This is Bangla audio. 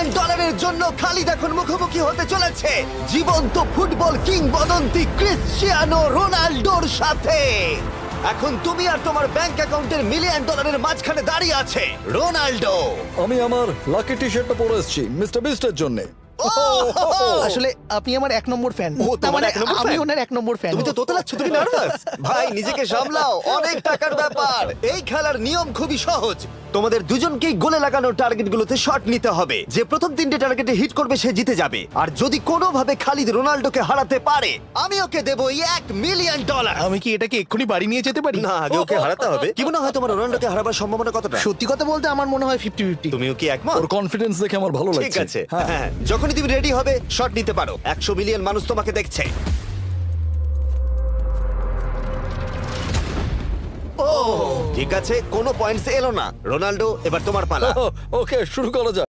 মিলিয়ন ডলারের জন্য খালিদ এখন মুখোমুখি হতে চলেছে জীবন্ত ফুটবল কিংবদন্তি ক্রিশ্চিয়ানো রোনাল্ডোর সাথে। এখন তুমি আর তোমার ব্যাংক অ্যাকাউন্টের মিলিয়ন ডলারের মাঝখানে দাঁড়িয়ে আছে রোনাল্ডো। আমি আমার লাকি টি শার্টটা পরে এসেছি মিস্টার বিস্টের জন্য। আসলে আপনি আমার 1 নম্বর ফ্যান। ও, তোমার এক নম্বর আমি fan? ওনার 1 নম্বর ফ্যান। তুমি তো তোতলাচ্ছ, তুমি নার্ভাস। ভাই নিজেকে সামলাও, অনেক টাকার ব্যাপার। এই খেলার নিয়ম খুবই সহজ। তোমাদের দুজনকেই গোলে লাগানো টার্গেটগুলোতে শট নিতে হবে। যে প্রথম 3টে টার্গেটে হিট করবে সে জিতে যাবে। আর যদি কোনোভাবে খালিদ রোনাল্ডোকে হারাতে পারে আমি ওকে দেবো $1 মিলিয়ন। আমি কি এটাকে এক্ষুনি বাড়ি নিয়ে যেতে পারি? না, আগে ওকে হারাতে হবে। কি মনে হয় তোমার রোনাল্ডোকে হারাবার সম্ভাবনা কতটা? সত্যি কথা বলতে আমার মনে হয় 50-50। তুমিও কি একমত? ওর কনফিডেন্স দেখে আমার ভালো লাগছে। ঠিক আছে, হ্যাঁ, যখনই তুমি রেডি হবে শট নিতে পারো। 100 মিলিয়ন মানুষ তোমাকে দেখছে। ও ঠিক আছে, কোনো পয়েন্টস এলো না। রোনাল্ডো, এবার তোমার পালা। ওকে শুরু করা যাক।